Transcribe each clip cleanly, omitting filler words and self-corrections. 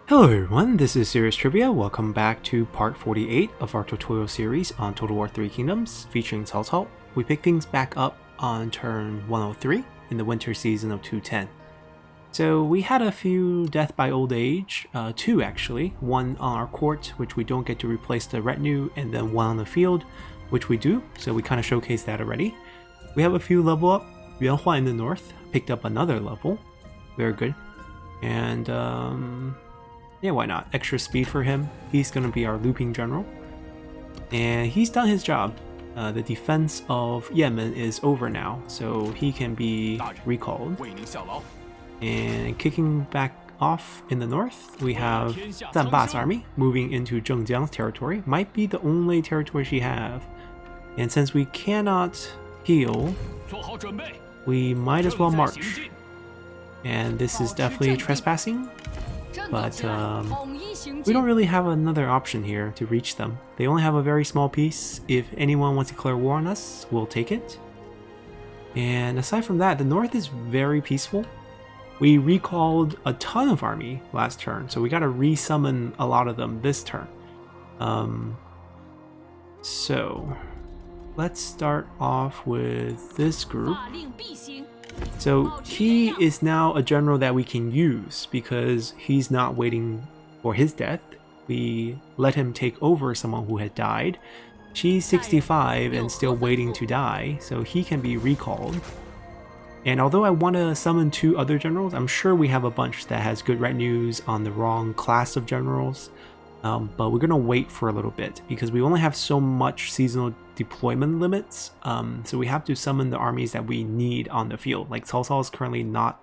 Hello everyone, this is Serious Trivia. Welcome back to part 48 of our tutorial series on Total War 3 Kingdoms featuring Cao Cao. We pick things back up on turn 103 in the winter season of 210. So we had a few death by old age, two actually, one on our court which we don't get to replace the retinue, and then one on the field which we do, so we kind of showcased that already. We have a few level up. Yuan Hua in the north picked up another level, very good, and yeah, why not? Extra speed for him. He's gonna be our looping general. And he's done his job. The defense of Yemen is over now, so he can be recalled. And kicking back off in the north, we have Zhang Ba's army moving into Zheng Jiang's territory. Might be the only territory she have. And since we cannot heal, we might as well march. And this is definitely trespassing. But we don't really have another option here to reach them. They only have a very small piece. If anyone wants to declare war on us, we'll take it. And aside from that, the north is very peaceful. We recalled a ton of army last turn, so we gotta resummon a lot of them this turn. So let's start off with this group. So he is now a general that we can use because he's not waiting for his death. We let him take over someone who had died. She's 65 and still waiting to die, so he can be recalled. And although I want to summon two other generals, I'm sure we have a bunch that has good retinues on the wrong class of generals. But we're going to wait for a little bit because we only have so much seasonal deployment limits, so we have to summon the armies that we need on the field. Like Cao Cao is currently not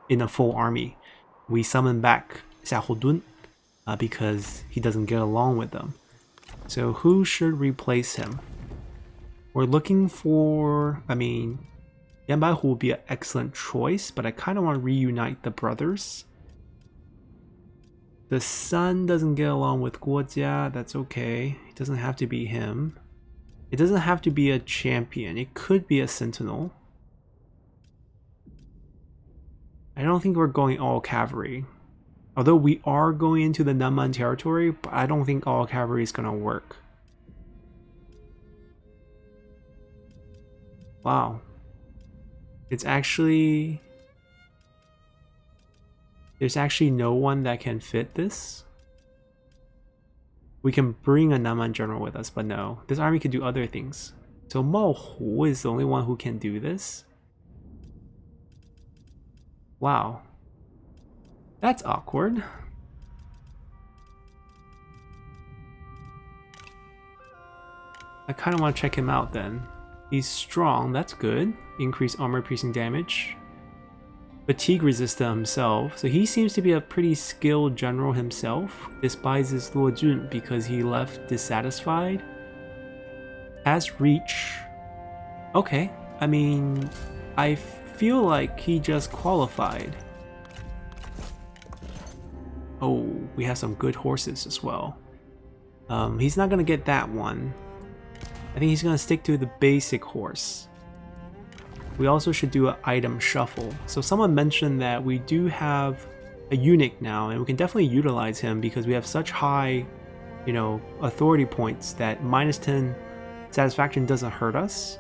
in a full army. We summon back Xiahou Dun because he doesn't get along with them. So who should replace him? We're looking for, Yan Baihu would be an excellent choice, but I kind of want to reunite the brothers. The son doesn't get along with Guo Jia, that's okay. It doesn't have to be him. It doesn't have to be a champion, it could be a sentinel. I don't think we're going all cavalry. Although we are going into the Nanman territory, but I don't think all cavalry is gonna work. Wow. It's actually... There's actually no one that can fit this. We can bring a Nanman general with us, but no. This army can do other things. So Mao Hu is the only one who can do this. Wow. That's awkward. I kind of want to check him out then. He's strong, that's good. Increase armor piercing damage. Fatigue resistant himself, so he seems to be a pretty skilled general himself. Despises Luo Jun because he left dissatisfied. Has reach. Okay, I feel like he just qualified. Oh, we have some good horses as well. He's not gonna get that one. I think he's gonna stick to the basic horse. We also should do an item shuffle. So someone mentioned that we do have a eunuch now, and we can definitely utilize him because we have such high, authority points that -10 satisfaction doesn't hurt us,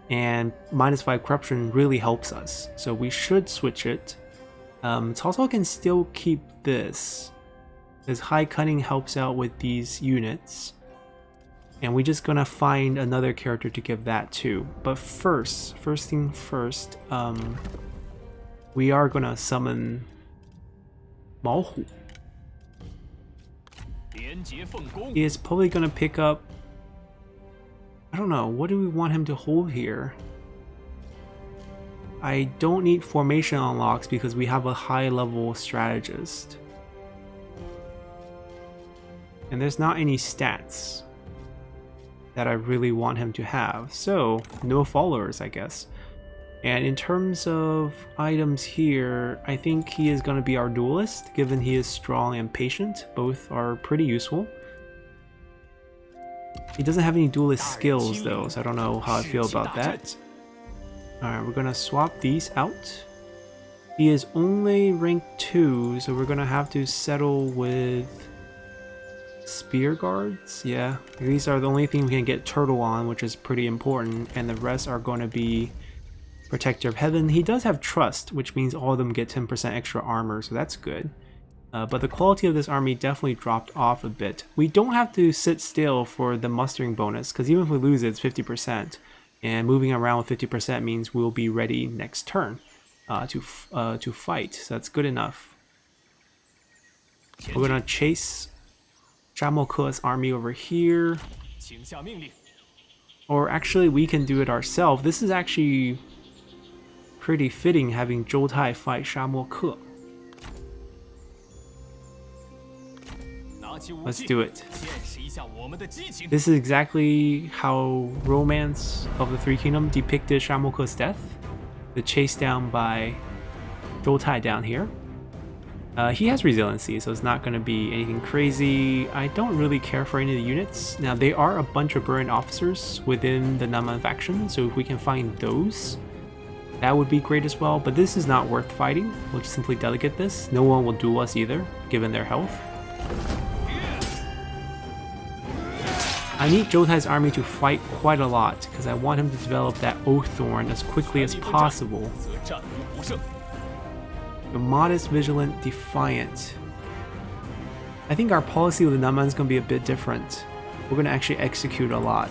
and -5 corruption really helps us. So we should switch it. Cao Cao can still keep this, because high cunning helps out with these units. And we're just gonna find another character to give that to. But first thing first, we are gonna summon Mao Hu. He is probably gonna pick up... I don't know, what do we want him to hold here? I don't need formation unlocks because we have a high level strategist. And there's not any stats that I really want him to have, so no followers, I guess. And in terms of items here, I think he is going to be our duelist, given he is strong and patient. Both are pretty useful. He doesn't have any duelist skills though, so I don't know how I feel about that. Alright, we're gonna swap these out. He is only rank 2, so we're gonna have to settle with spear guards. Yeah, these are the only thing we can get turtle on, which is pretty important, and the rest are going to be protector of heaven. He does have trust, which means all of them get 10% extra armor, so that's good. But the quality of this army definitely dropped off a bit. We don't have to sit still for the mustering bonus, because even if we lose it, it's 50%. And moving around with 50% means we'll be ready next turn to fight. So that's good enough. We're gonna chase Shamoku's army over here. Or actually, we can do it ourselves. This is actually pretty fitting, having Zhou Tai fight Shamoku. Let's do it. This is exactly how Romance of the Three Kingdoms depicted Shamoku's death. The chase down by Zhou Tai down here. He has resiliency, so it's not going to be anything crazy. I don't really care for any of the units. Now, there are a bunch of brilliant officers within the Naman faction, so if we can find those, that would be great as well. But this is not worth fighting. We'll just simply delegate this. No one will duel us either, given their health. I need Zhou Tai's army to fight quite a lot, because I want him to develop that Oath Thorn as quickly as possible. The modest, vigilant, defiant. I think our policy with the Naman is going to be a bit different. We're going to actually execute a lot.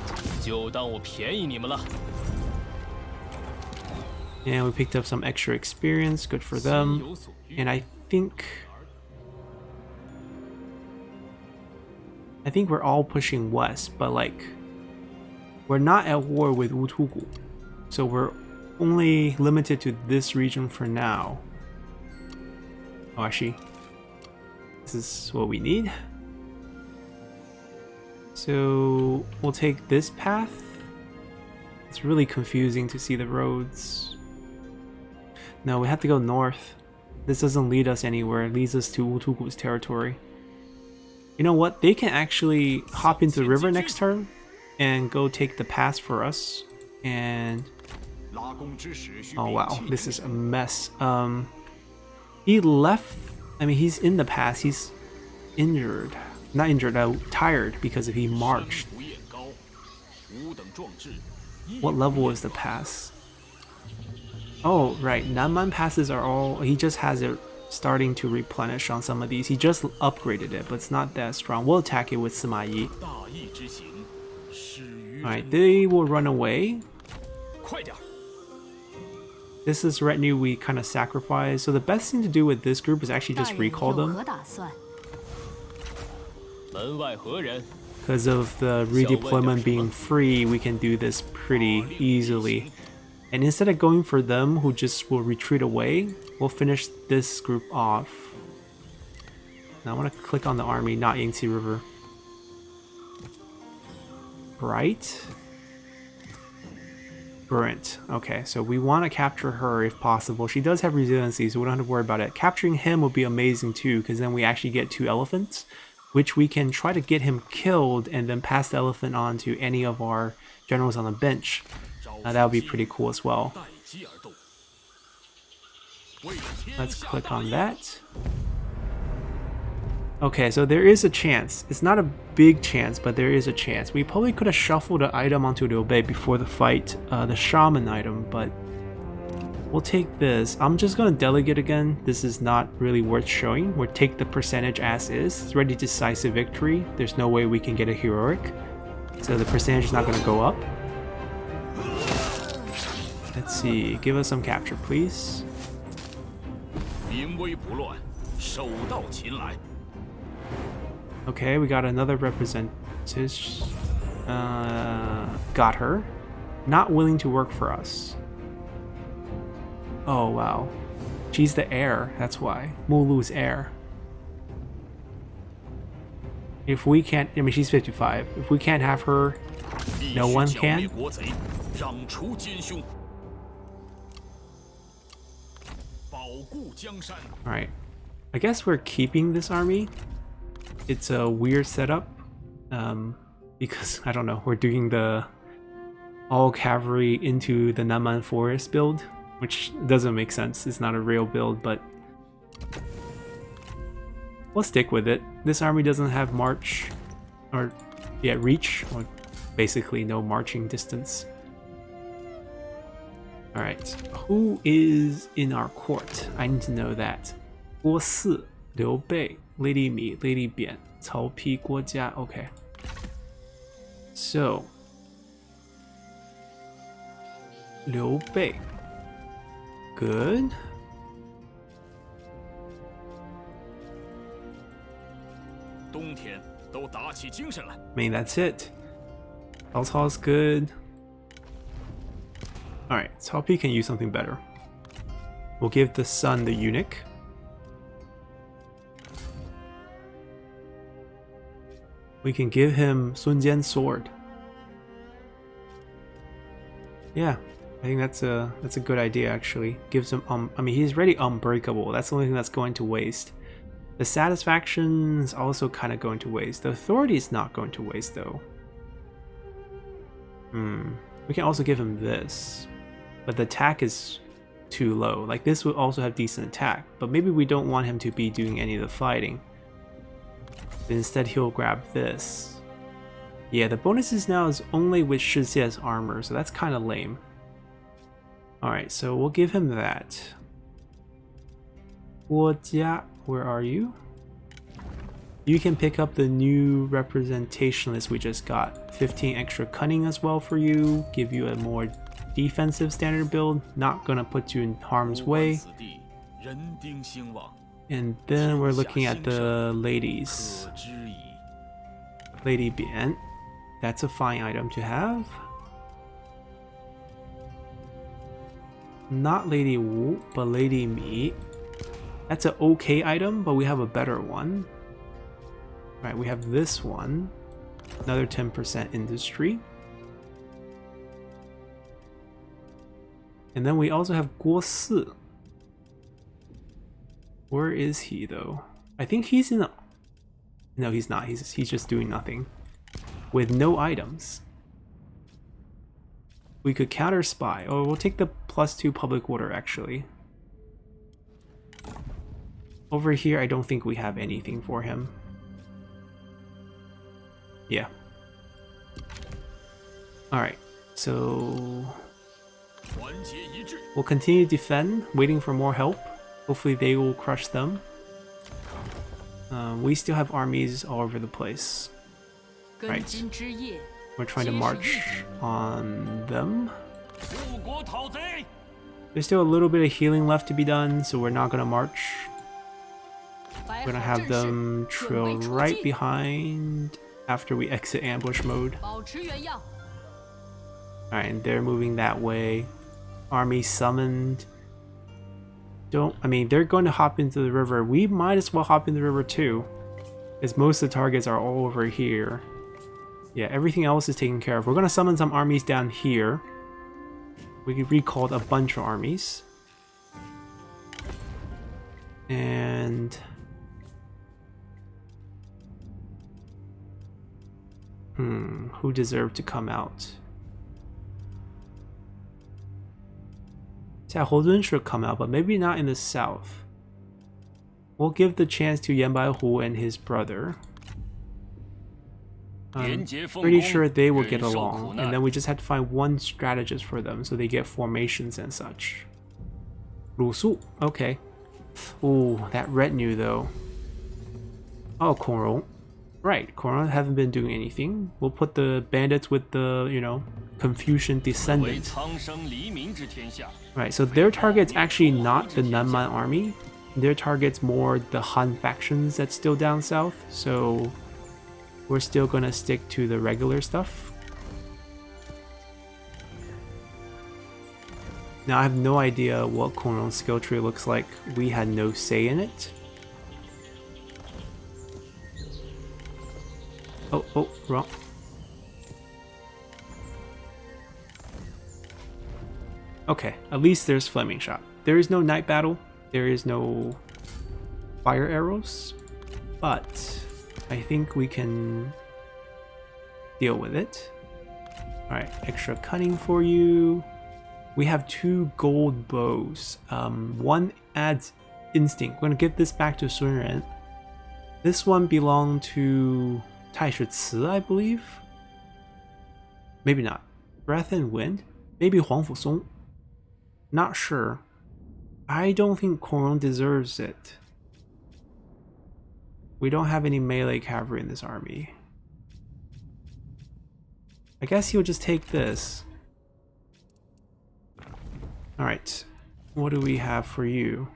And we picked up some extra experience, good for them. And I think we're all pushing west, but like, we're not at war with Wutugu, so we're only limited to this region for now. Oh, actually, this is what we need. So we'll take this path. It's really confusing to see the roads. No, we have to go north. This doesn't lead us anywhere. It leads us to Wutugu's territory. You know what? They can actually hop into the river next turn and go take the pass for us. And oh wow, this is a mess. He left. I mean, he's in the pass. He's injured. Not injured, tired because he marched. What level is the pass? Oh, right. Nanman passes are all. He just has it starting to replenish on some of these. He just upgraded it, but it's not that strong. We'll attack it with Sima Yi. Alright, they will run away. This is retinue we kind of sacrifice. So the best thing to do with this group is actually just recall them. Because of the redeployment being free, we can do this pretty easily. And instead of going for them, who just will retreat away, we'll finish this group off. Now I want to click on the army, not Yangtze River. Right? Brent. Okay, so we want to capture her if possible. She does have resiliency, so we don't have to worry about it. Capturing him would be amazing too, because then we actually get 2 elephants, which we can try to get him killed and then pass the elephant on to any of our generals on the bench. That would be pretty cool as well. Let's click on that. Okay, so there is a chance. It's not a big chance, but there is a chance. We probably could have shuffled an item onto the Obey before the fight, the Shaman item, but we'll take this. I'm just going to delegate again. This is not really worth showing. We'll take the percentage as is. It's ready decisive victory. There's no way we can get a heroic. So the percentage is not going to go up. Let's see. Give us some capture, please. Okay, we got another representative. Got her. Not willing to work for us. Oh, wow. She's the heir, that's why. Mulu's heir. If we can't, I mean, she's 55. If we can't have her, no one can. Alright. I guess we're keeping this army. It's a weird setup. Because, I don't know, we're doing the all cavalry into the Naman forest build, which doesn't make sense. It's not a real build, but we'll stick with it. This army doesn't have march, or yeah, reach, or basically no marching distance. Alright, who is in our court? I need to know that. 郭汜, Liu Bei, Lady Mi, Lady Bian, Cao Pi, Guo Jia. Okay. So, Liu Bei. Good. I mean, that's it. Cao Cao's good. Alright, Cao Pi can use something better. We'll give the son the eunuch. We can give him Sun Jian's sword. Yeah, I think that's a good idea actually. Gives him I mean, he's already unbreakable. That's the only thing that's going to waste. The satisfaction is also kind of going to waste. The authority is not going to waste though. We can also give him this, but the attack is too low. Like this would also have decent attack, but maybe we don't want him to be doing any of the fighting. Instead, he'll grab this. Yeah, the bonuses now is only with Shixia's armor, so that's kind of lame. Alright, so we'll give him that. Guo Jia, where are you? You can pick up the new representationalist we just got. 15 extra cunning as well for you. Give you a more defensive standard build. Not gonna put you in harm's way. And then we're looking at the ladies. Lady Bian. That's a fine item to have. Not Lady Wu, but Lady Mi. That's an okay item, but we have a better one. Right, we have this one. Another 10% industry. And then we also have Guo Si. Where is he though? I think he's in a... No, he's not. He's just doing nothing. With no items. We could counter spy. Oh, we'll take the +2 public order actually. Over here, I don't think we have anything for him. Yeah. Alright, so... we'll continue to defend, waiting for more help. Hopefully they will crush them. We still have armies all over the place. Right. We're trying to march on them. There's still a little bit of healing left to be done, so we're not gonna march. We're gonna have them trail right behind after we exit ambush mode. Alright, and they're moving that way. Army summoned. I mean, they're going to hop into the river. We might as well hop in the river too, as most of the targets are all over here. Yeah, everything else is taken care of. We're going to summon some armies down here. We recalled a bunch of armies. And... who deserved to come out? Xiahou should come out, but maybe not in the south. We'll give the chance to Yan Baihu and his brother. I'm pretty sure they will get along, and then we just have to find one strategist for them so they get formations and such. Lu Su, okay. Ooh, that retinue though. Oh, Kongrong. Right, Kongrong haven't been doing anything. We'll put the bandits with the, you know, Confucian descendant. Right, so their target's actually not the Nanman army. Their target's more the Han factions that's still down south, so we're still gonna stick to the regular stuff. Now I have no idea what Kongrong's skill tree looks like. We had no say in it. Oh, wrong. Okay, at least there's Flaming Shot. There is no night battle. There is no fire arrows. But I think we can deal with it. Alright, extra cunning for you. We have 2 gold bows. One adds instinct. We're gonna give this back to Sun Ren. This one belonged to Tai Shi Ci, I believe. Maybe not. Breath and Wind? Maybe Huang Fu Song? Not sure. I don't think Korong deserves it. We don't have any melee cavalry in this army. I guess he'll just take this. Alright, what do we have for you?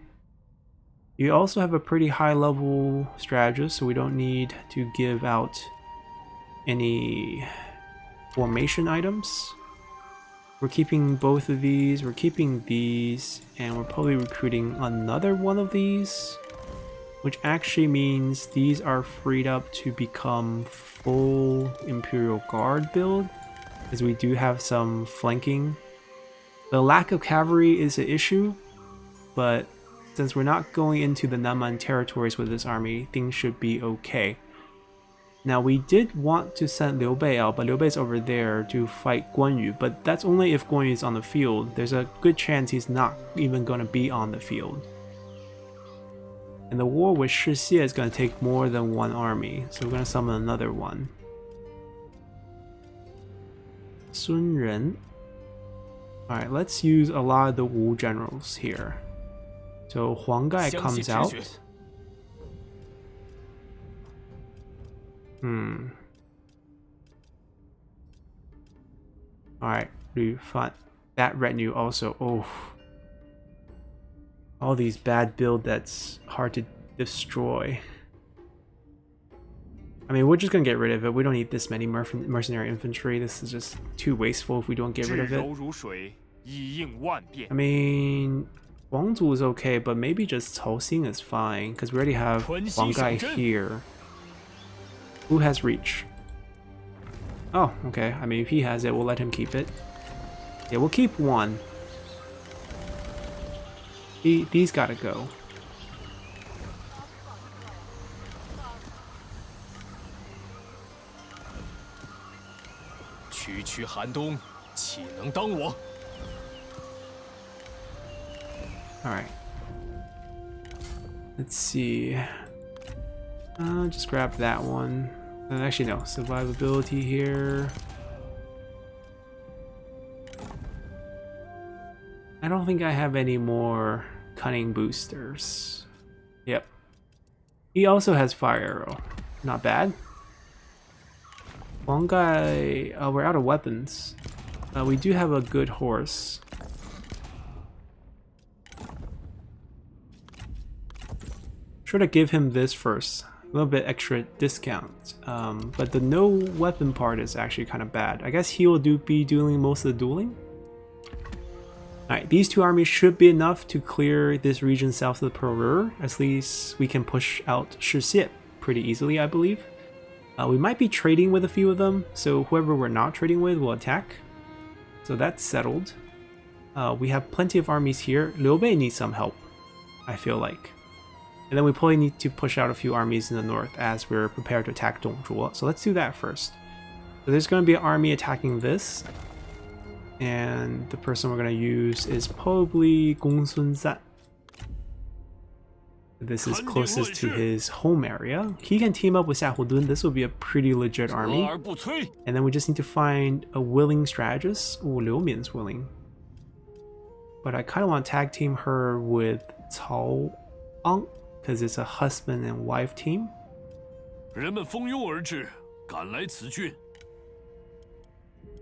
You also have a pretty high level strategist, so we don't need to give out any formation items. We're keeping both of these, we're keeping these, and we're probably recruiting another one of these, which actually means these are freed up to become full Imperial Guard build, as we do have some flanking. The lack of cavalry is an issue, but since we're not going into the Nanman territories with this army, things should be okay. Now we did want to send Liu Bei out, but Liu Bei's over there to fight Guan Yu, but that's only if Guan Yu is on the field. There's a good chance he's not even going to be on the field. And the war with Shi Xie is going to take more than one army, so we're going to summon another one. Sun Ren. Alright, let's use a lot of the Wu generals here. So Huang Gai comes out. Alright, Lu Fan. That retinue also. Oh. All these bad builds that's hard to destroy. I mean, we're just gonna get rid of it. We don't need this many mercenary infantry. This is just too wasteful if we don't get rid of it. I mean, Wang Zu is okay, but maybe just Cao Xing is fine, because we already have Huang Gai here. Who has reach? Oh, okay. I mean, if he has it, we'll let him keep it. Yeah, we'll keep one. These gotta go. Alright. Let's see. Just grab that one. Actually, no. Survivability here. I don't think I have any more cunning boosters. Yep. He also has fire arrow. Not bad. Huang Gai, we're out of weapons. We do have a good horse. Sure to give him this first. A little bit extra discount. But the no weapon part is actually kind of bad. I guess he will be doing most of the dueling. Alright, these 2 armies should be enough to clear this region south of the Pearl River. At least we can push out Shi Xie pretty easily, I believe. We might be trading with a few of them, so whoever we're not trading with will attack. So that's settled. We have plenty of armies here. Liu Bei needs some help, I feel like. And then we probably need to push out a few armies in the north as we're prepared to attack Dongzhuo. So let's do that first. So there's going to be an army attacking this. And the person we're going to use is probably Gong Sun Zan. This is closest to his home area. He can team up with Xiahou Dun. This will be a pretty legit army. And then we just need to find a willing strategist. Oh, Liu Mian's willing. But I kind of want to tag team her with Cao Ang, because it's a husband and wife team.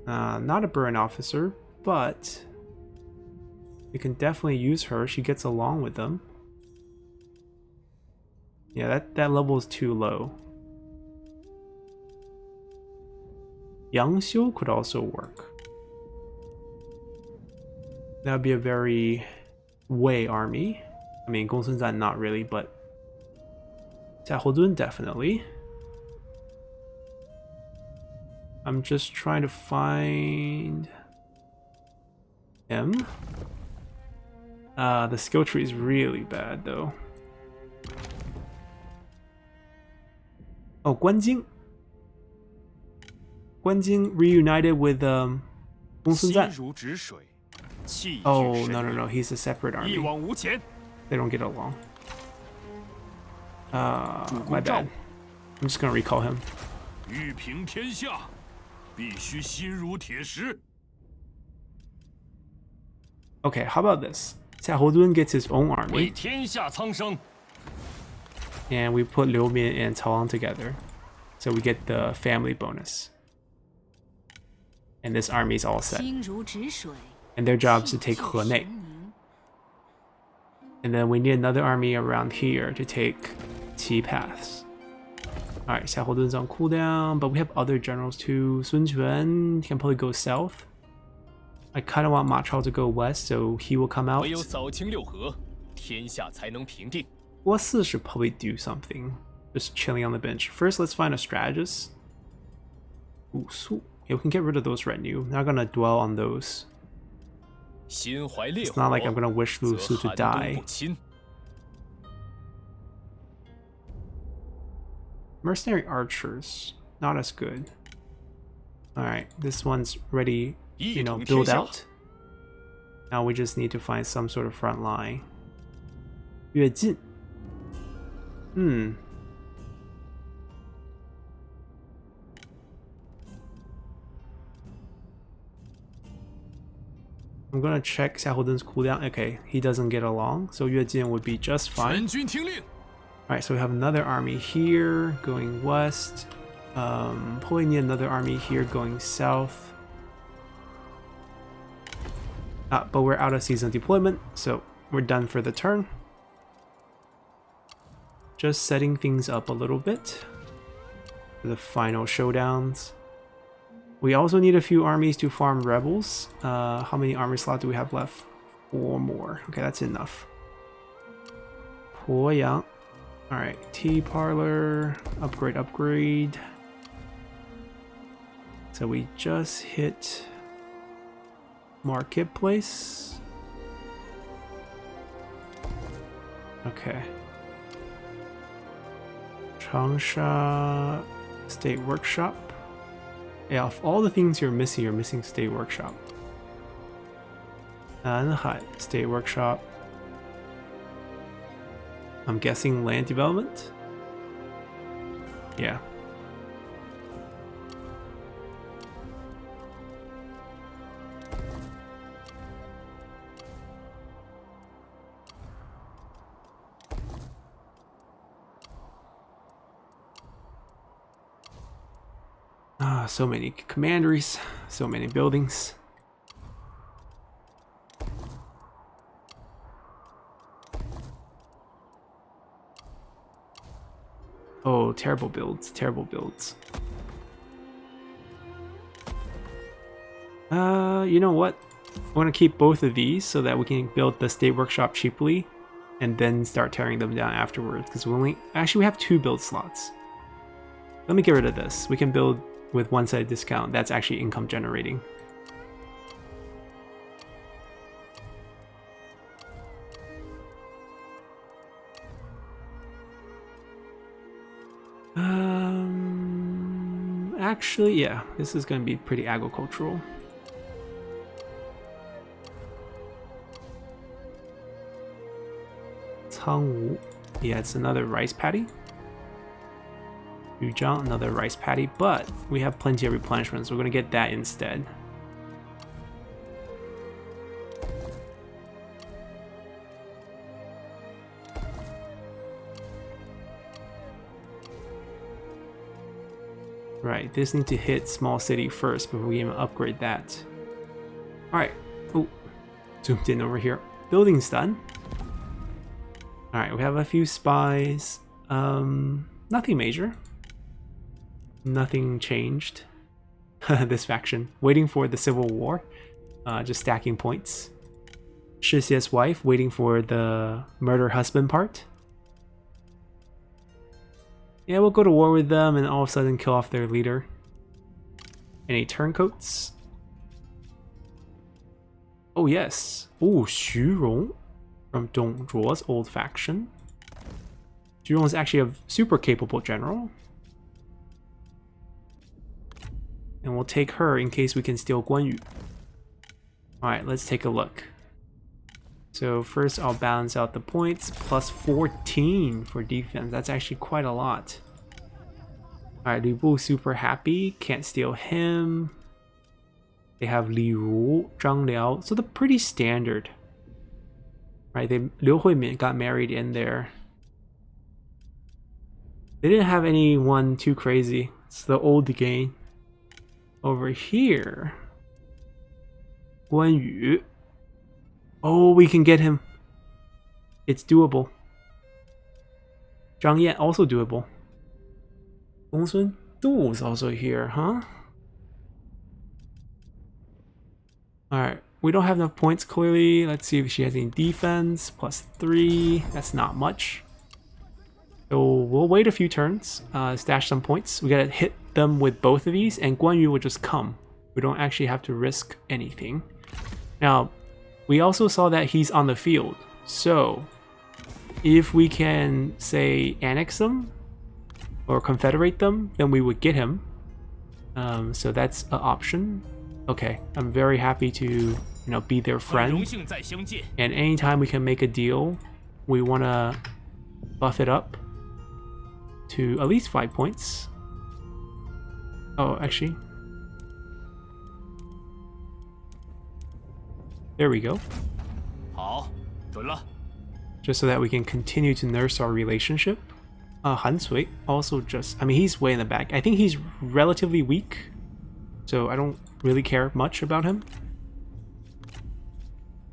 Not a burn officer, but we can definitely use her. She gets along with them. Yeah, that level is too low. Yang Xiu could also work. That would be a very Wei army. I mean, Gong Sun Zan not really, but Xiahou Dun definitely. I'm just trying to find him. The skill tree is really bad though. Oh, Guanjing. Guanjing reunited with Gong Sun Zan. Oh, no, he's a separate 一 army. 往无前。 They don't get along. My bad. I'm just gonna recall him. 欲平天下，必须心如铁石。 Okay, how about this? Xiahou gets his own 为 army, 天下苍生。 and we put Liu Min and Cao Ang together, so we get the family bonus. And this army is all set. 心如止水， And their job is to take 气 Henei. 神明 And then we need another army around here to take Qi Paths. Alright, Xiahou on cooldown, but we have other generals too. Sun Quan can probably go south. I kind of want Ma Chao to go west, so he will come out. 唯有扫清六合，天下才能平定。 Guo Si should probably do something. Just chilling on the bench. First, let's find a strategist. Ooh, Su. Yeah, we can get rid of those retinue. Not gonna dwell on those. 心怀烈 It's 火， not like I'm gonna wish Lu 则 Su to 寒冬 die. 不侵。 Mercenary archers, not as good. Alright, this one's ready, you know, build out. Now we just need to find some sort of front line. 跃进. I'm gonna check Xiahou's cooldown. Okay, he doesn't get along, so Yue Jin would be just fine. 全军听令。 Alright, so we have another army here going west. Probably need another army here going south. But we're out of season deployment, so we're done for the turn. Just setting things up a little bit for the final showdowns. We also need a few armies to farm rebels. How many army slots do we have left? 4 more. Okay, that's enough. Poyang. Alright, tea parlor, upgrade. So we just hit marketplace. Okay. Changsha State Workshop. Yeah, of all the things you're missing State Workshop. Anhai State Workshop. I'm guessing land development? Yeah. So many commanderies, so many buildings. Oh, terrible builds, terrible builds. You know what? I want to keep both of these so that we can build the state workshop cheaply and then start tearing them down afterwards, because we have 2 build slots. Let me get rid of this. We can build with 1-sided discount. That's actually income generating. Actually, yeah, this is going to be pretty agricultural. Cangwu. Yeah, it's another rice paddy. Jiang, another rice paddy, but we have plenty of replenishment, so we're going to get that instead. Right, this needs to hit small city first before we even upgrade that. Alright, oh, zoomed in over here. Building's done. Alright, we have a few spies. Nothing major. Nothing changed. This faction. Waiting for the Civil War. Just stacking points. Shi Xie's wife waiting for the murder husband part. Yeah, we'll go to war with them and all of a sudden kill off their leader. Any turncoats? Oh yes. Oh, Xu Rong from Dong Zhuo's old faction. Xu Rong is actually a super capable general. And we'll take her in case we can steal Guan Yu. Alright, let's take a look. So first I'll balance out the points. Plus 14 for defense. That's actually quite a lot. Alright, Li Bu super happy. Can't steal him. They have Li Ru, Zhang Liao. So they're pretty standard. Right, Liu Huimin got married in there. They didn't have anyone too crazy. It's the old game. Over here, Guan Yu. Oh, we can get him. It's doable. Zhang Yan also doable. Gongsun Du is also here, huh? Alright, we don't have enough points clearly. Let's see if she has any defense. Plus 3. That's not much. So we'll wait a few turns, stash some points. We gotta hit them with both of these, and Guan Yu will just come. We don't actually have to risk anything. Now, we also saw that he's on the field. So, if we can, say, annex them or confederate them, then we would get him. So that's an option. Okay, I'm very happy to, be their friend. And anytime we can make a deal, we want to buff it up to at least 5 points. Oh, actually. There we go. Just so that we can continue to nurse our relationship. Han Sui also just, he's way in the back. I think he's relatively weak, so I don't really care much about him.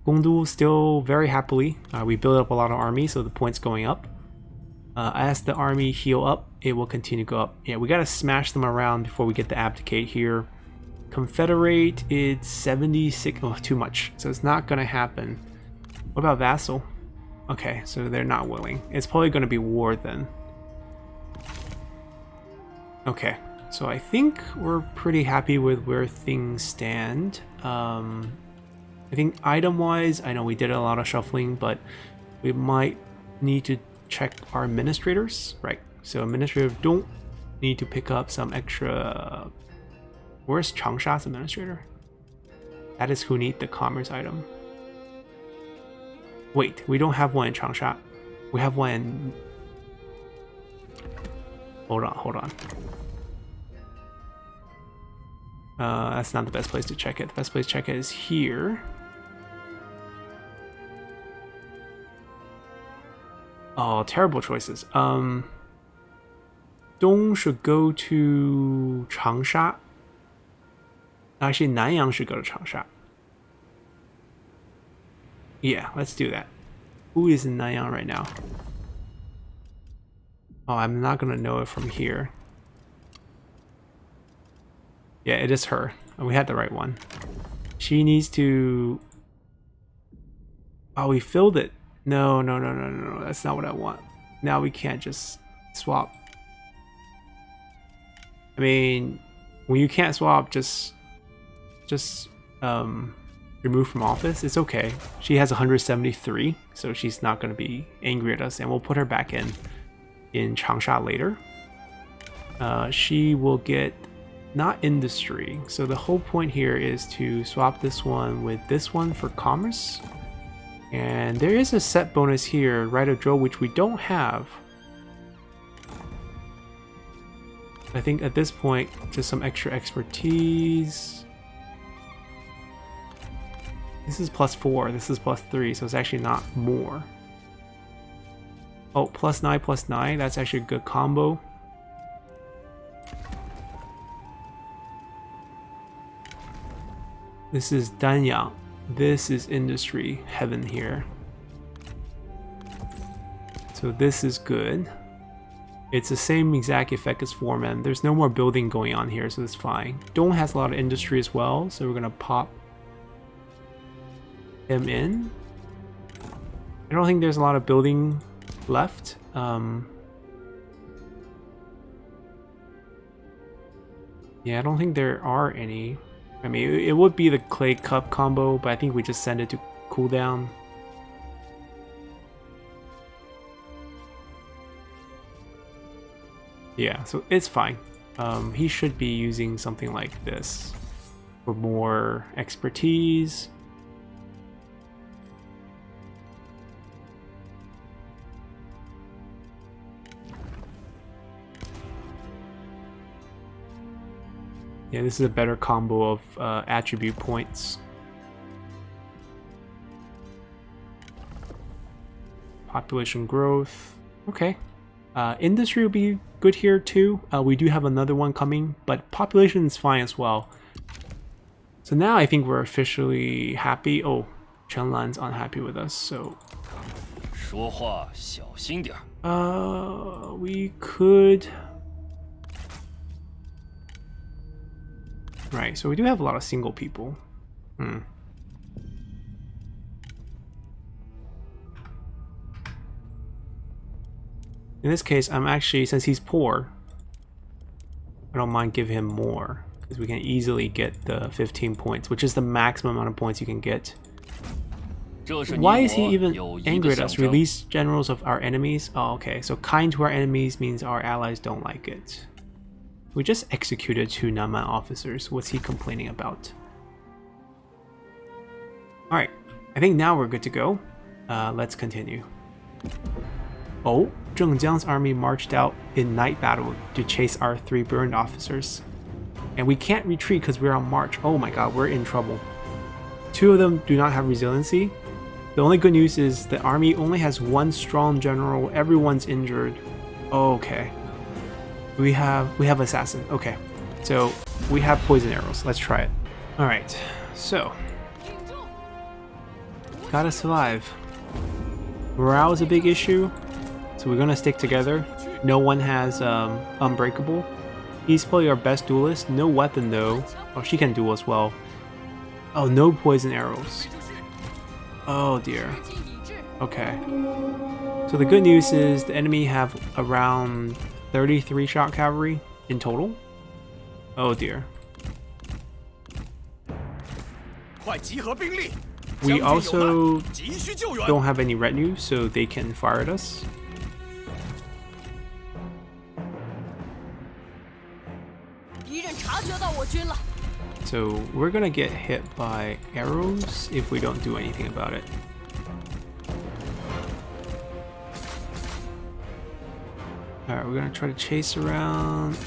Gongdu still very happily. We build up a lot of army, so the points going up. As the army heal up, it will continue to go up. Yeah, we gotta smash them around before we get the abdicate here. Confederate, it's 76. Oh, too much. So it's not gonna happen. What about vassal? Okay, so they're not willing. It's probably gonna be war then. Okay, so I think we're pretty happy with where things stand. I think item-wise, I know we did a lot of shuffling, but we might need to check our administrators, right? So administrators don't need to pick up some extra. Where's Changsha's administrator? That is who need the commerce item. Wait, we don't have one in Changsha. We have one in... Hold on. That's not the best place to check it. The best place to check it is here. Oh, terrible choices. Dong should go to Changsha. Actually, Nanyang should go to Changsha. Yeah, let's do that. Who is in Nanyang right now? Oh, I'm not gonna know it from here. Yeah, it is her. We had the right one. She needs to... Oh, we filled it. No, that's not what I want. Now we can't just swap. When you can't swap, just remove from office. It's okay. She has 173, so she's not going to be angry at us, and we'll put her back in Changsha later. She will get not industry. So the whole point here is to swap this one with this one for commerce. And there is a set bonus here, right of Zhou, which we don't have. I think at this point, just some extra expertise. This is +4, this is +3, so it's actually not more. Oh, +9, that's actually a good combo. This is Danyang. This is industry heaven here. So this is good. It's the same exact effect as Foreman. There's no more building going on here, so it's fine. Dong has a lot of industry as well, so we're gonna pop him in. I don't think there's a lot of building left. Yeah, I don't think there are any. It would be the Clay Cup combo, but I think we just send it to cooldown. Yeah, so it's fine. He should be using something like this for more expertise. Yeah, this is a better combo of attribute points. Population growth. Okay. Industry will be good here too. We do have another one coming, but population is fine as well. So now I think we're officially happy. Oh, Chenlan's unhappy with us, so... 说话小心点。We could... Right, so we do have a lot of single people. In this case, I'm actually, since he's poor, I don't mind giving him more, because we can easily get the 15 points, which is the maximum amount of points you can get. Why is he even angry at us? Release generals of our enemies? Oh, okay, so kind to our enemies means our allies don't like it. We just executed 2 non-man officers. What's he complaining about? Alright, I think now we're good to go. Let's continue. Oh, Zheng Jiang's army marched out in night battle to chase our 3 burned officers. And we can't retreat because we're on march. Oh my god, we're in trouble. 2 of them do not have resiliency. The only good news is the army only has 1 strong general. Everyone's injured. Okay. We have assassin. Okay. So we have poison arrows. Let's try it. Alright. So gotta survive. Morale is a big issue. So we're gonna stick together. No one has unbreakable. He's probably our best duelist. No weapon though. Oh, she can duel as well. Oh, no poison arrows. Oh dear. Okay. So the good news is the enemy have around 33 shock cavalry in total. Oh dear. We also don't have any retinue, so they can fire at us. So we're gonna get hit by arrows if we don't do anything about it. Alright, we're gonna try to chase around.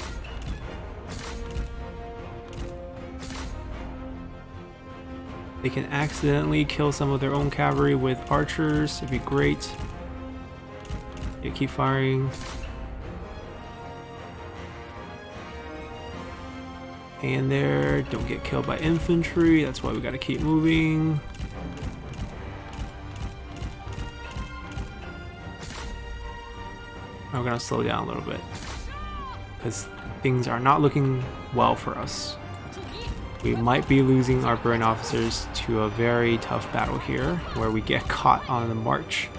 They can accidentally kill some of their own cavalry with archers. It'd be great. Yeah, keep firing. And there, don't get killed by infantry. That's why we gotta keep moving. We're gonna slow down a little bit because things are not looking well for us. We might be losing our burn officers to a very tough battle here where we get caught on the march.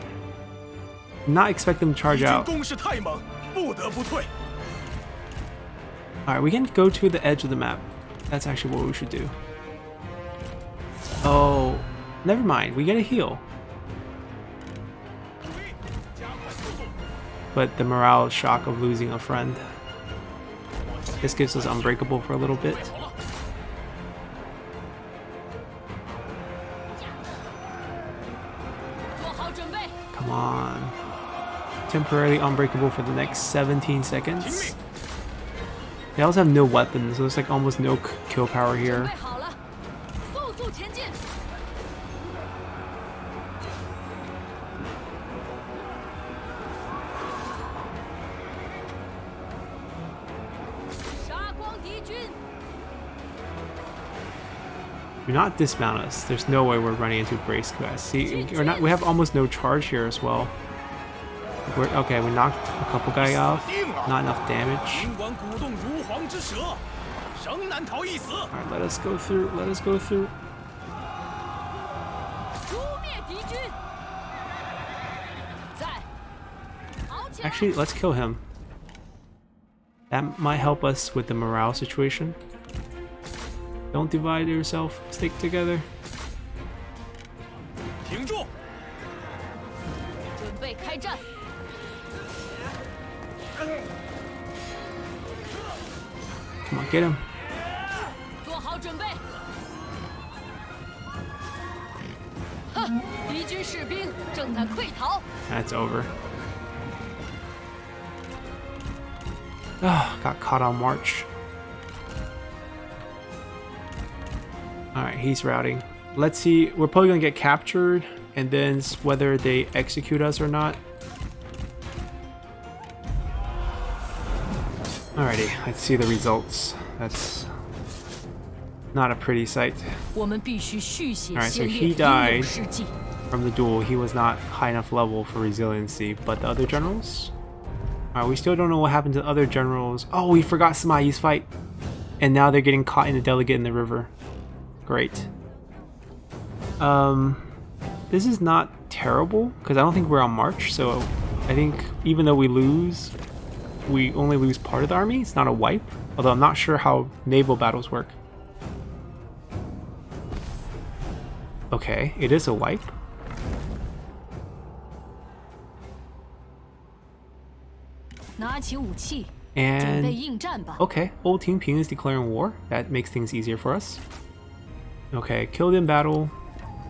Not expect them to charge out. Alright, we can go to the edge of the map. That's actually what we should do. Oh, never mind. We get a heal. But the morale shock of losing a friend. This gives us unbreakable for a little bit. Come on. Temporarily unbreakable for the next 17 seconds. They also have no weapons, so there's like almost no kill power here. Do not dismount us. There's no way we're running into brace capacity. Or not. We have almost no charge here as well. Okay, we knocked a couple guys off. Not enough damage. Alright, let us go through. Let us go through. Actually, let's kill him. That might help us with the morale situation. Don't divide yourself. Stick together. Come on, get him. That's over. Ah, got caught on march. Alright, he's routing. Let's see, we're probably gonna get captured, and then whether they execute us or not. Alrighty, let's see the results. That's not a pretty sight. Alright, so he died from the duel. He was not high enough level for resiliency, but the other generals? Alright, we still don't know what happened to the other generals. Oh, we forgot Sima Yi's fight. And now they're getting caught in a delegate in the river. Great. This is not terrible, because I don't think we're on march, so I think even though we lose, we only lose part of the army. It's not a wipe, although I'm not sure how naval battles work. Okay, it is a wipe. And okay, Old Ting Ping is declaring war. That makes things easier for us. Okay, killed in battle,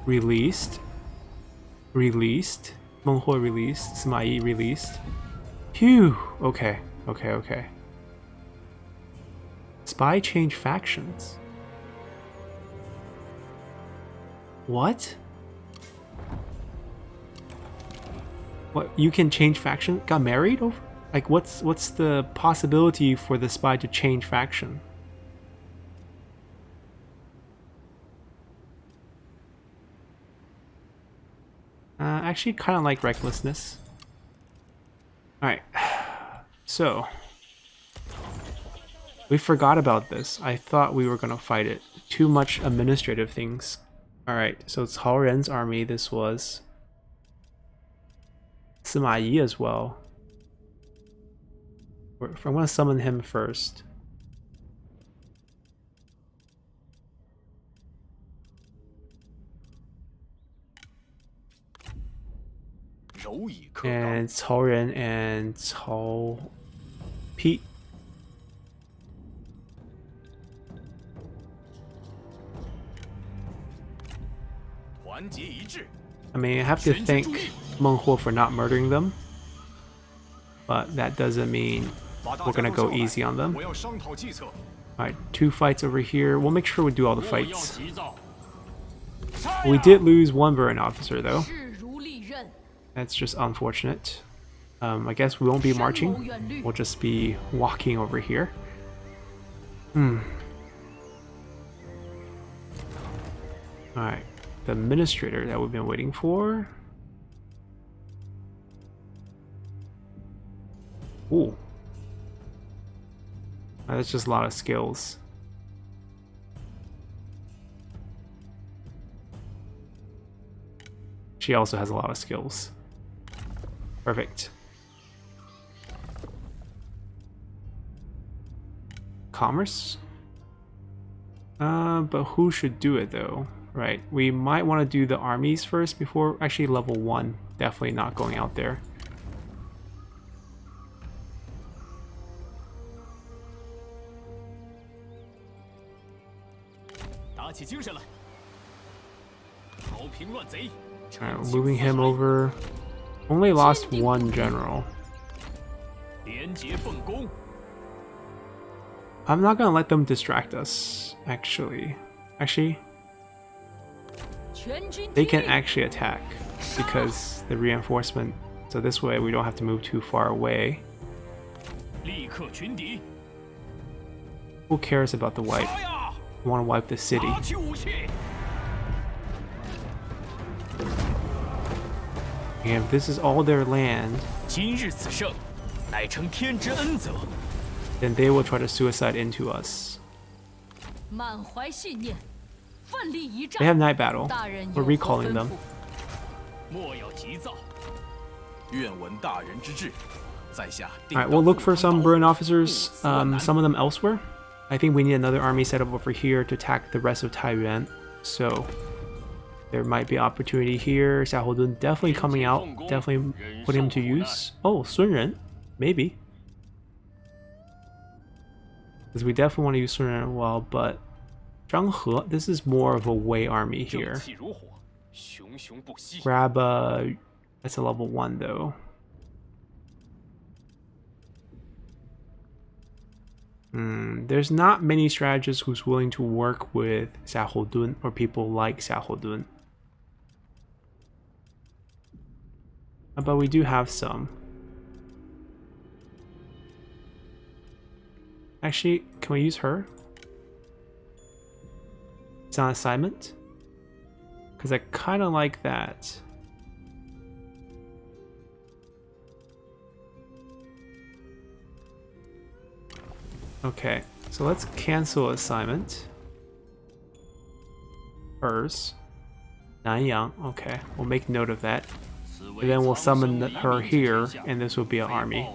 released, Meng Huo released, Sima Yi released. Phew. Okay. Spy change factions. What? What? You can change faction? Got married over? Like, what's the possibility for the spy to change faction? Actually, kind of like recklessness. Alright, so we forgot about this. I thought we were gonna fight it. Too much administrative things. Alright, so it's Cao Ren's army. This was Sima Yi as well. I'm gonna summon him first. And Cao Ren and Cao Pi. I mean, I have to thank Meng Huo for not murdering them, but that doesn't mean we're gonna go easy on them. Alright, 2 fights over here. We'll make sure we do all the fights. We did lose 1 Burin officer though. That's just unfortunate. I guess we won't be marching. We'll just be walking over here. Alright, the administrator that we've been waiting for. Ooh. That's just a lot of skills. She also has a lot of skills. Perfect. Commerce? But who should do it though? Right, we might want to do the armies first before actually level 1. Definitely not going out there. Alright, moving him over. Only lost 1 general. I'm not gonna let them distract us, actually. They can actually attack because the reinforcement, so this way we don't have to move too far away. Who cares about the wipe? We want to wipe the city. And if this is all their land, then they will try to suicide into us. They have night battle. We're recalling them. Alright, we'll look for some Burin officers, some of them elsewhere. I think we need another army set up over here to attack the rest of Taiyuan. So there might be opportunity here. Xiahou Dun definitely coming out. Definitely putting him to use. Oh, Sun Ren. Maybe. Because we definitely want to use Sun Ren as well, but Zhang He, this is more of a Wei army here. Grab a... That's a level 1 though. There's not many strategists who's willing to work with Xiahou Dun or people like Xiahou Dun. But we do have some. Actually, can we use her? It's on assignment? Because I kind of like that. Okay, so let's cancel assignment. Hers. Nanyang, okay, we'll make note of that. And then we'll summon her here, and this will be an army.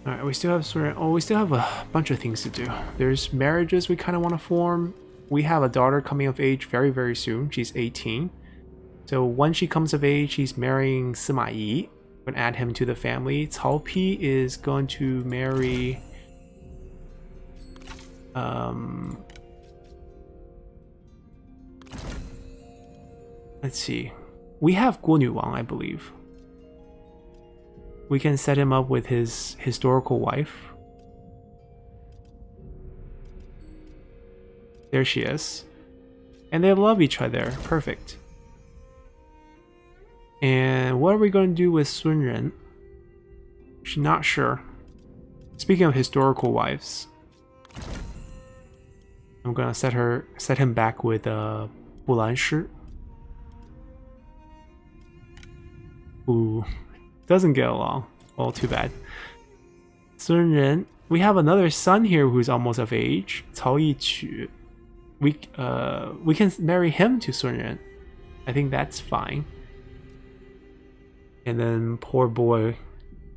Alright, we still have a bunch of things to do. There's marriages we kind of want to form. We have a daughter coming of age very, very soon. She's 18. So when she comes of age, she's marrying Sima Yi. We're going to add him to the family. Cao Pi is going to marry... let's see. We have Guo Nuwang, I believe. We can set him up with his historical wife. There she is. And they love each other. Perfect. And what are we going to do with Sun Ren? She's not sure. Speaking of historical wives, I'm gonna set him back with Bulan Shi. Ooh, doesn't get along. Well, too bad. Sun Ren, we have another son here who's almost of age. Cao Yiqu. We can marry him to Sun Ren. I think that's fine. And then poor boy,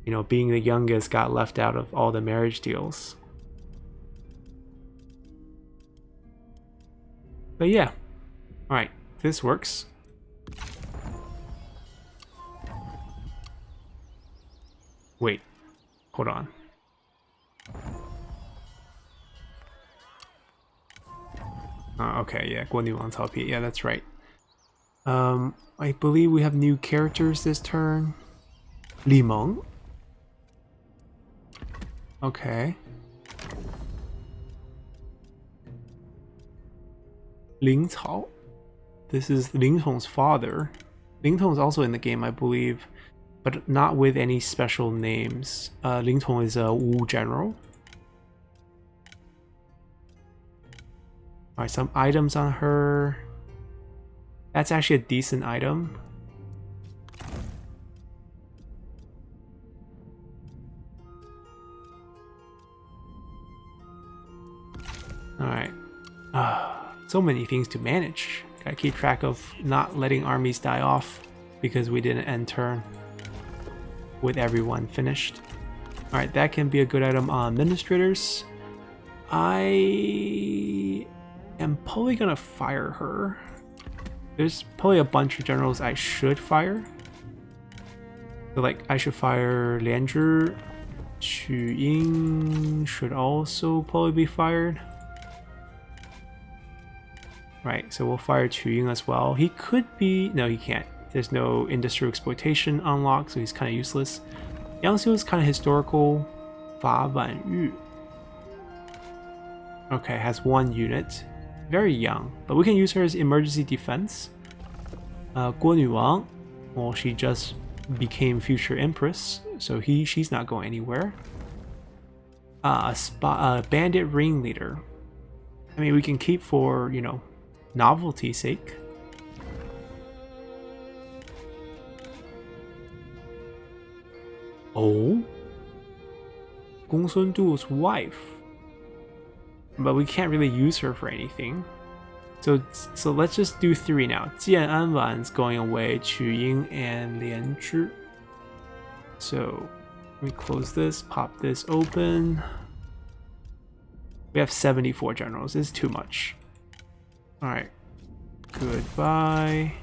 you know, being the youngest, got left out of all the marriage deals. But yeah, all right, this works. Wait, hold on. Okay, yeah, Guo Nuwang Cao Pi. Yeah, that's right. I believe we have new characters this turn. Li Meng. Okay. Ling Cao. This is Ling Tong's father. Ling Tong is also in the game, I believe, but not with any special names. Ling Tong is a Wu general. Alright, some items on her. That's actually a decent item. Alright. So many things to manage. Gotta keep track of not letting armies die off because we didn't end turn with everyone finished. Alright, that can be a good item on administrators. I am probably gonna fire her. There's probably a bunch of generals I should fire. So like I should fire Lian Zhi. Qu Ying should also probably be fired. Right, so we'll fire Qu Ying as well. He could be... no, he can't. There's no industrial exploitation unlocked, so he's kind of useless. Yang Xiu is kind of historical. Fa Wan Yu. Okay, has one unit. Very young, but we can use her as emergency defense. Guo Nuwang, well, she just became future empress, so she's not going anywhere. A bandit ringleader. I mean, we can keep for, you know, novelty's sake. Oh, Gong Sun Du's wife. But we can't really use her for anything. So let's just do 3 now. Jian Anwan's going away, Qu Ying and Lian Zhi. So we close this, pop this open. We have 74 generals. This is too much. Alright. Goodbye.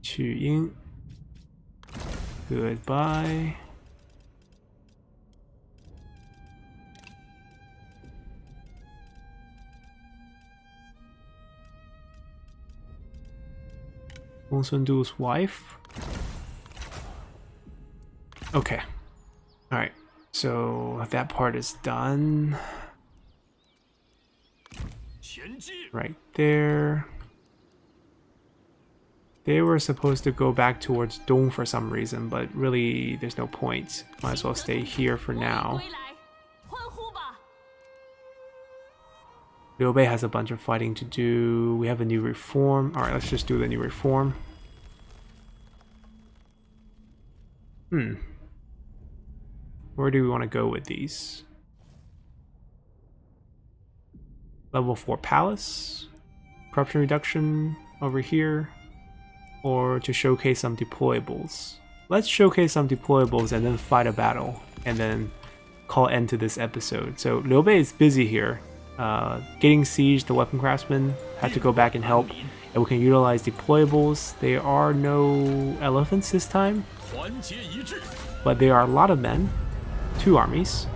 Qu Ying. Goodbye. Gong Sun Du's wife. Okay. Alright. So that part is done. Right there. They were supposed to go back towards Dong for some reason, but really there's no point. Might as well stay here for now. Liu Bei has a bunch of fighting to do. We have a new reform. Alright, let's just do the new reform. Where do we want to go with these? Level 4 palace. Corruption reduction over here. Or to showcase some deployables. Let's showcase some deployables and then fight a battle. And then call end to this episode. So Liu Bei is busy here. Getting siege, the weapon craftsman had to go back and help. And we can utilize deployables. There are no elephants this time. But there are a lot of men. 2 armies.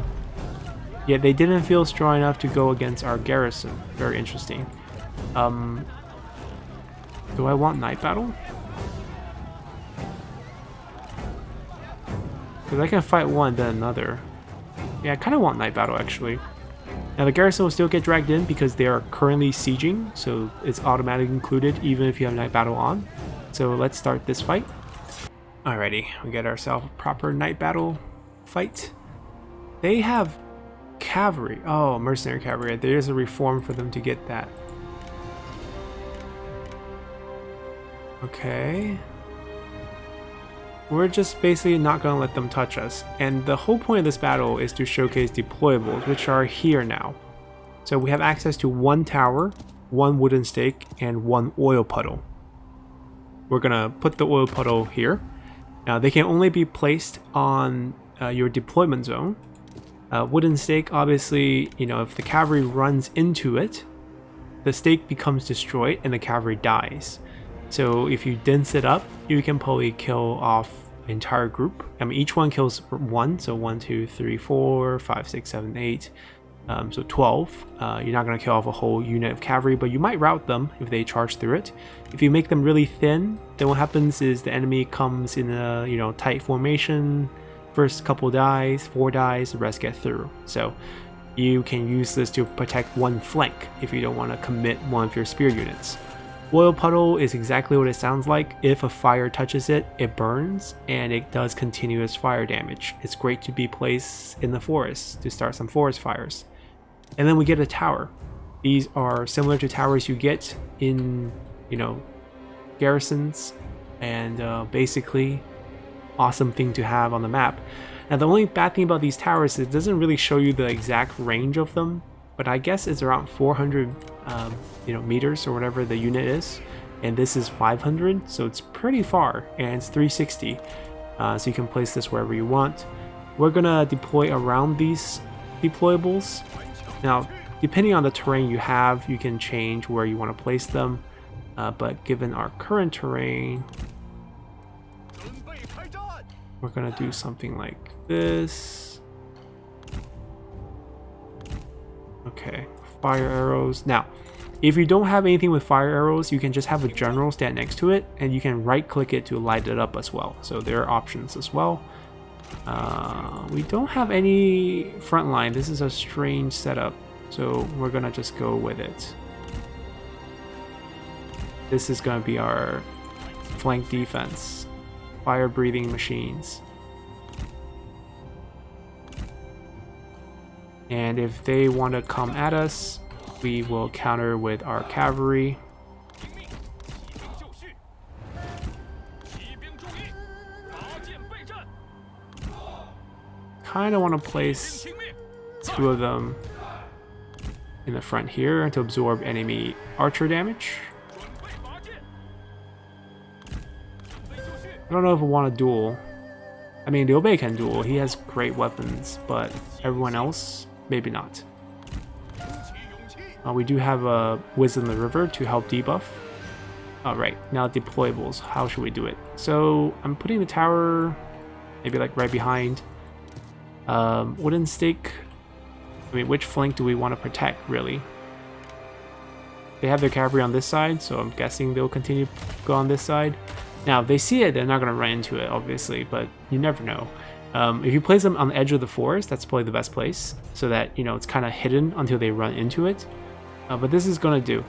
Yet they didn't feel strong enough to go against our garrison. Very interesting. Do I want night battle? Because I can fight one, then another. Yeah, I kind of want night battle, actually. Now, the garrison will still get dragged in because they are currently sieging, so it's automatically included even if you have night battle on. So let's start this fight. Alrighty, we get ourselves a proper night battle fight. They have cavalry. Oh, mercenary cavalry. There is a reform for them to get that. Okay. We're just basically not going to let them touch us. And the whole point of this battle is to showcase deployables, which are here now. So we have access to 1 tower, 1 wooden stake, and 1 oil puddle. We're going to put the oil puddle here. Now, they can only be placed on your deployment zone. Wooden stake, obviously, you know, if the cavalry runs into it, the stake becomes destroyed and the cavalry dies. So if you dense it up, you can probably kill off an entire group. I mean, each one kills 1, so 1, 2, 3, 4, 5, 6, 7, 8, so 12. You're not going to kill off a whole unit of cavalry, but you might rout them if they charge through it. If you make them really thin, then what happens is the enemy comes in a, you know, tight formation. First couple dies, 4 dies, the rest get through. So you can use this to protect 1 flank if you don't want to commit one of your spear units. Oil puddle is exactly what it sounds like. If a fire touches it, it burns, and it does continuous fire damage. It's great to be placed in the forest to start some forest fires. And then we get a tower. These are similar to towers you get in, you know, garrisons, and basically awesome thing to have on the map. Now, the only bad thing about these towers is it doesn't really show you the exact range of them, but I guess it's around 400 meters or whatever the unit is, and this is 500, so it's pretty far, and it's 360, so you can place this wherever you want. We're gonna deploy around these deployables. Now, depending on the terrain you have, you can change where you want to place them, but given our current terrain, we're gonna do something like this. Okay, fire arrows. Now, if you don't have anything with fire arrows, you can just have a general stand next to it, and you can right click it to light it up as well. So there are options as well. We don't have any front line. This is a strange setup, so we're gonna just go with it. This is gonna be our flank defense. Fire breathing machines. And if they want to come at us, we will counter with our cavalry. Kind of want to place 2 of them in the front here to absorb enemy archer damage. I don't know if we want to duel. I mean, Liu Bei can duel. He has great weapons, but everyone else, maybe not. We do have a Wisdom in the River to help debuff. Alright, now deployables. How should we do it? So, I'm putting the tower maybe like right behind. Wooden stake. I mean, which flank do we want to protect, really? They have their cavalry on this side, so I'm guessing they'll continue to go on this side. Now, if they see it, they're not going to run into it, obviously, but you never know. If you place them on the edge of the forest, that's probably the best place, so that, you know, it's kind of hidden until they run into it. But this is going to do.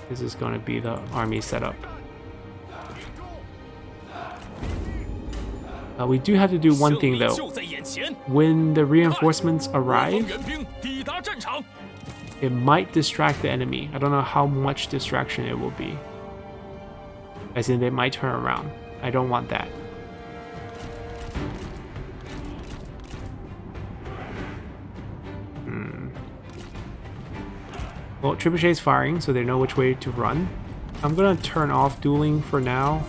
This is going to be the army setup. We do have to do one thing though. When the reinforcements arrive, it might distract the enemy. I don't know how much distraction it will be. As in, they might turn around. I don't want that. Well, Trebuchet is firing, so they know which way to run. I'm gonna turn off dueling for now.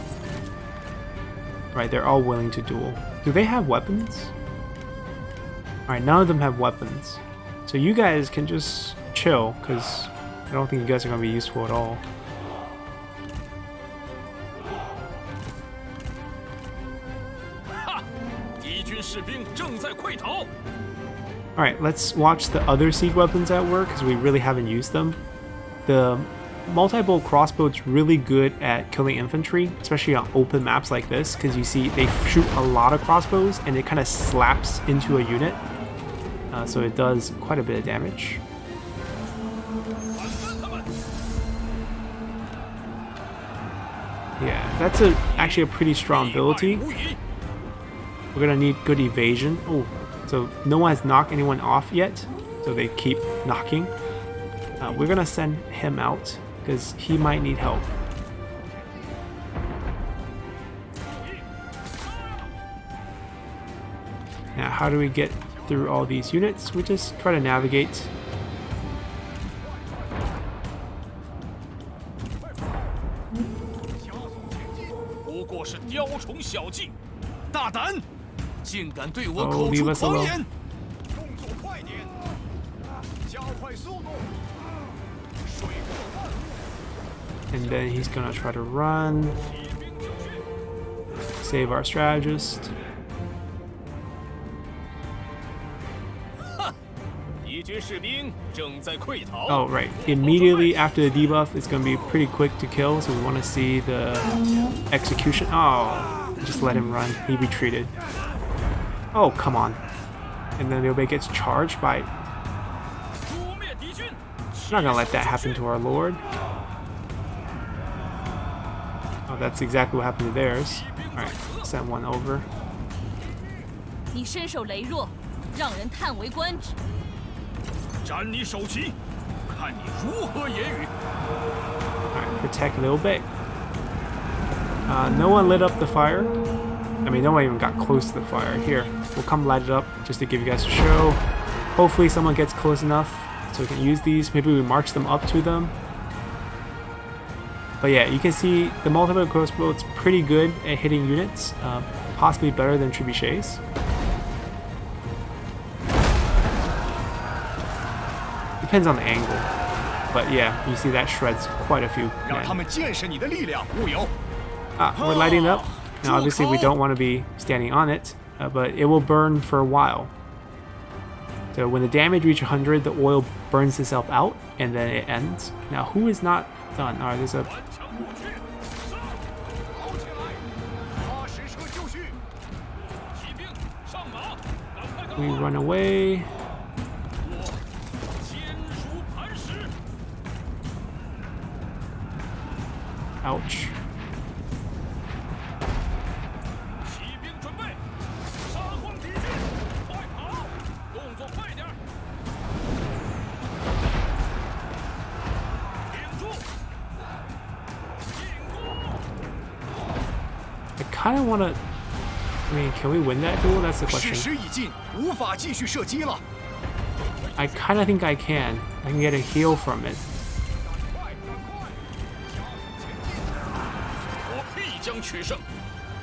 Right, they're all willing to duel. Do they have weapons? Alright, none of them have weapons. So you guys can just chill, because I don't think you guys are gonna be useful at all. Alright, let's watch the other siege weapons at work, because we really haven't used them. The multi-bolt crossbow is really good at killing infantry, especially on open maps like this, because you see they shoot a lot of crossbows and it kind of slaps into a unit. So it does quite a bit of damage. Yeah, that's actually a pretty strong ability. We're gonna need good evasion. Oh, so no one has knocked anyone off yet, so they keep knocking. We're gonna send him out because he might need help. Now, how do we get through all these units? We just try to navigate. Oh, leave us alone. And then he's gonna try to run. Save our strategist. Oh, right. Immediately after the debuff, it's gonna be pretty quick to kill, so we want to see the execution. Oh, just let him run. He retreated. Oh, come on. And then Liu Bei gets charged by... Not gonna let that happen to our lord. Oh, that's exactly what happened to theirs. Alright, send one over. Alright, protect Liu Bei. No one lit up the fire. I mean, no one even got close to the fire. Here, we'll come light it up just to give you guys a show. Hopefully someone gets close enough so we can use these. Maybe we march them up to them. But yeah, you can see the multi-bolt crossbow, it's pretty good at hitting units. Possibly better than trebuchets. Depends on the angle. But yeah, you see that shreds quite a few men. We're lighting it up. Now obviously we don't want to be standing on it, but it will burn for a while. So when the damage reaches 100, the oil burns itself out, and then it ends. Now who is not done? Alright, there's a... We run away. Ouch. I kind of want to... I mean, can we win that duel? That's the question. I kind of think I can. I can get a heal from it.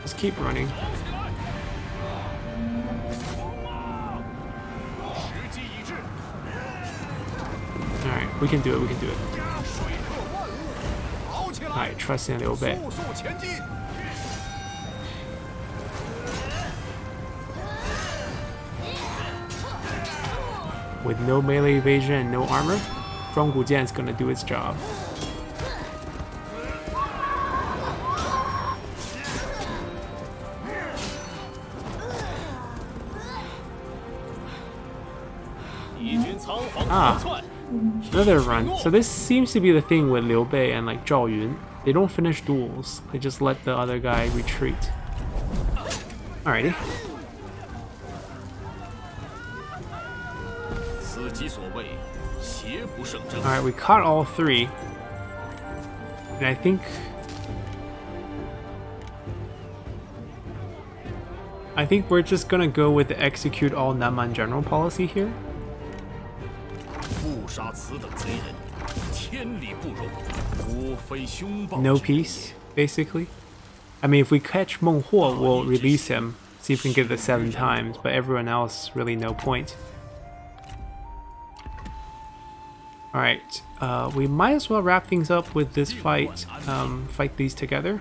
Let's keep running. Alright, we can do it, we can do it. Alright, trust in Liu Bei. With no melee evasion and no armor, Zhonggu Jian is gonna do its job. Ah, another run. So this seems to be the thing with Liu Bei and like Zhao Yun. They don't finish duels. They just let the other guy retreat. Alrighty. Alright, we caught all three. And I think we're just gonna go with the execute all Nanman general policy here. No peace, basically. I mean, if we catch Meng Huo, we'll release him, see if we can get it 7 times, but everyone else, really no point. Alright, we might as well wrap things up with this fight, fight these together.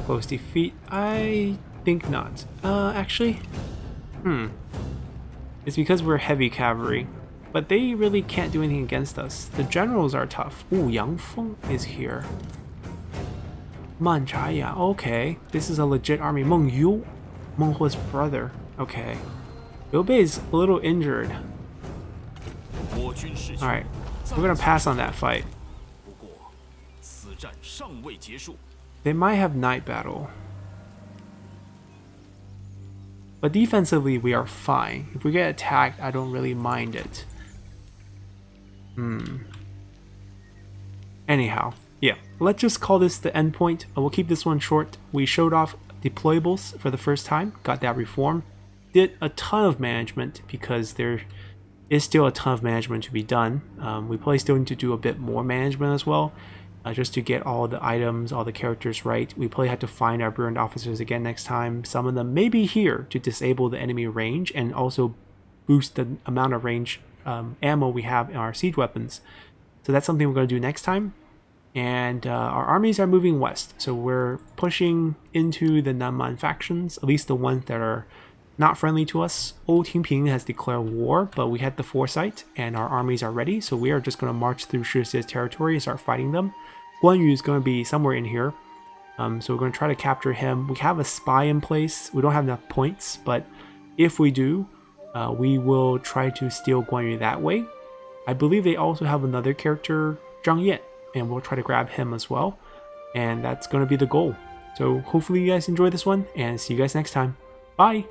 Close defeat? I think not. Actually, it's because we're heavy cavalry, but they really can't do anything against us. The generals are tough. Ooh, Yang Feng is here. Man Chaya, okay. This is a legit army. Meng Yu, Meng Huo's brother. Okay. Liu Bei is a little injured. Alright, we're gonna pass on that fight. They might have night battle. But defensively, we are fine. If we get attacked, I don't really mind it. Anyhow, yeah, let's just call this the end point. We'll keep this one short. We showed off deployables for the first time, got that reform. Did a ton of management because there is still a ton of management to be done. We probably still need to do a bit more management as well, just to get all the items, all the characters right. We probably have to find our burned officers again next time. Some of them may be here to disable the enemy range and also boost the amount of range ammo we have in our siege weapons. So that's something we're going to do next time. And our armies are moving west, so we're pushing into the Nanman factions, at least the ones that are not friendly to us. Old Tingping has declared war, but we had the foresight and our armies are ready, so we are just going to march through Shixie's territory and start fighting them. Guan Yu is going to be somewhere in here, so we're going to try to capture him. We have a spy in place. We don't have enough points, but if we do, we will try to steal Guan Yu that way. I believe they also have another character, Zhang Yan, and we'll try to grab him as well, and that's going to be the goal. So hopefully you guys enjoyed this one, and see you guys next time. Bye!